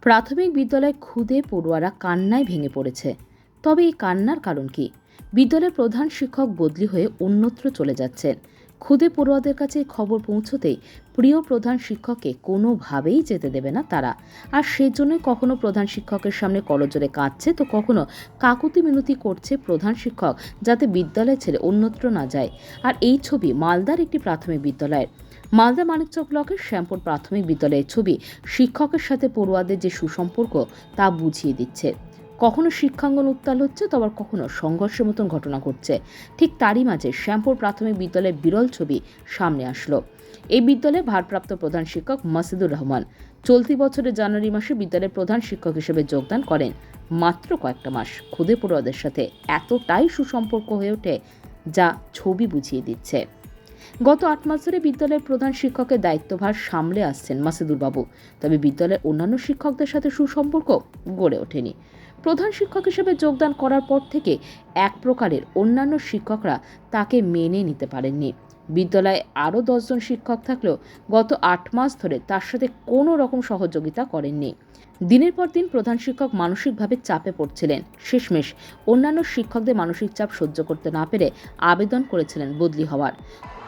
প্রাথমিক বিদ্যালয়ে খুদে পড়ুয়ারা কান্নায় ভেঙে পড়েছে। তবে এই কান্নার কারণ কি? বিদ্যালয়ের প্রধান শিক্ষক বদলি হয়ে অন্যত্র চলে যাচ্ছেন। খুদে পড়ুয়াদের কাছে খবর পৌঁছতেই প্রিয় প্রধান শিক্ষককে কোনোভাবেই যেতে দেবে না তারা। আর সেজন্যই কখনো প্রধান শিক্ষকের সামনে করজোড়ে কাঁদছে, তো কখনো কাকুতি মিনতি করছে প্রধান শিক্ষক যাতে বিদ্যালয় ছেড়ে অন্যত্র না যায়। আর এই ছবি মালদার একটি প্রাথমিক বিদ্যালয়ের। মালদা মানিকচক ব্লকের শ্যামপুর প্রাথমিক বিদ্যালয়ের ছবি শিক্ষকের সাথে পড়ুয়াদের যে সুসম্পর্ক তা বুঝিয়ে দিচ্ছে। কখনো শিক্ষাঙ্গন উত্তাল হচ্ছে, তো আবার কখনো সংঘর্ষের মতন ঘটনা ঘটছে। ঠিক তারই মাঝে শ্যামপুর প্রাথমিক বিদ্যালয়ের বিরল ছবি সামনে আসলো। এই বিদ্যালয়ের ভারপ্রাপ্ত প্রধান শিক্ষক মাসুদুর রহমান চলতি বছরের জানুয়ারি মাসে বিদ্যালয়ের প্রধান শিক্ষক হিসেবে যোগদান করেন। মাত্র কয়েকটা মাস খুদে পড়ুয়াদের সাথে এতটাই সুসম্পর্ক হয়ে ওঠে যা ছবি বুঝিয়ে দিচ্ছে। গত 8 মাস ধরে বিদ্যালয়ের প্রধান শিক্ষকের দায়িত্বভার সামলে আসছেন মাসুদুর বাবু। তবে বিদ্যালয়ের অন্যান্য শিক্ষকদের সাথে সুসম্পর্ক গড়ে ওঠেনি। প্রধান শিক্ষক হিসেবে যোগদান করার পর থেকে এক প্রকারের অন্যান্য শিক্ষকরা তাকে মেনে নিতে পারেননি। বিদ্যালয়ে আরও 10 জন শিক্ষক থাকলেও গত 8 মাস ধরে তার সাথে কোনো রকম সহযোগিতা করেননি। দিনের পর দিন প্রধান শিক্ষক মানসিকভাবে চাপে পড়ছিলেন। শেষমেশ অন্যান্য শিক্ষকদের মানসিক চাপ সহ্য করতে না পেরে আবেদন করেছিলেন বদলি হওয়ার।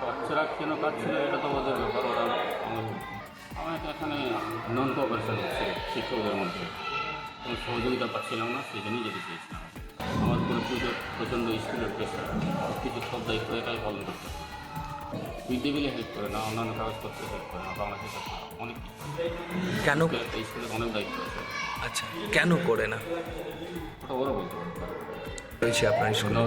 বাচ্চারা কেন কাটছিল এটা তো ওদের ব্যাপার। ওরা আমার এখানে নন কোঅপারেশন হচ্ছে শিক্ষকদের মধ্যে, কোনো সহযোগিতা পাচ্ছিলাম না, সেই জন্যই যেতে চেয়েছিলাম। আমার পুরো প্রচণ্ড স্কুলের প্রেশার, কিছু সব দায়িত্ব একাই পালন করতে হবে। মিড ডে মিলে হেল্প করে না, অন্যান্য কাগজপত্রে হেল্প করে না, বাংলাদেশের কাছে অনেক কিছু। কেন? একটা স্কুলের অনেক দায়িত্ব আছে। আচ্ছা, কেন করে না ওটা ওরা বলতে পারে। রয়েছে আপনার স্কুলে?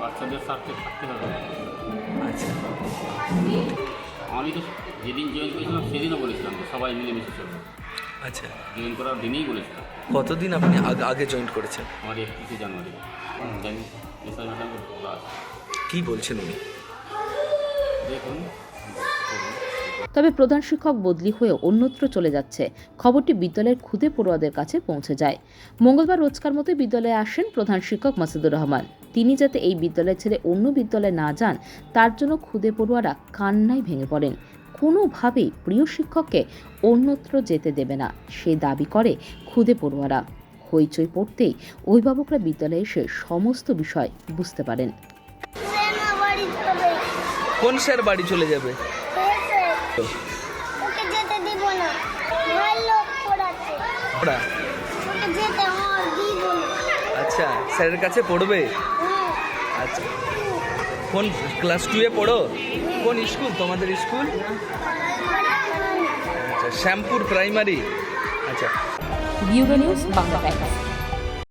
বাচ্চাদের স্বার্থে থাকতে হবে। আচ্ছা, আমি তো যেদিন জয়েন করেছিলাম সেদিনও বলেছিলাম যে সবাই মিলেমিশে চলবে। আচ্ছা, জয়েন করার দিনেই বলেছিলাম। কতদিন আপনি আগে জয়েন করেছেন? আমার 31 জানুয়ারি জানি এসআই ম্যাডামকে বলা আছে। কী বলছেন উনি? দেখুন, তবে প্রধান শিক্ষক বদলি হয়ে অন্যত্র চলে যাচ্ছে খবরটি বিদ্যালয়ের খুদে পড়ুয়াদের কাছে পৌঁছে যায়। মঙ্গলবার রোজকার মতো বিদ্যালয়ে আসেন প্রধান শিক্ষক মাসুদুর রহমান। তিনি যাতে এই বিদ্যালয় ছেড়ে অন্য বিদ্যালয়ে না যান তার জন্য খুদে পড়ুয়ারা কান্নায় ভেঙে পড়েন। কোনোভাবেই প্রিয় শিক্ষককে অন্যত্র যেতে দেবে না সে দাবি করে খুদে পড়ুয়ারা। হইচই পড়তেই অভিভাবকরা বিদ্যালয়ে এসে সমস্ত বিষয় বুঝতে পারেন। কোন স্যার বাড়ি চলে যাবে? ওকে যেতে দিব না, ভালো পড়াচ্ছে, ওরা ওকে যেতে দিব না। আচ্ছা, স্যারের কাছে পড়বে? আচ্ছা, কোন ক্লাস 2-এ পড়ো? কোন স্কুল তোমাদের স্কুল? আচ্ছা, শ্যামপুর প্রাইমারি। আচ্ছা, ব্যুরো নিউজ বাংলা টাইমস।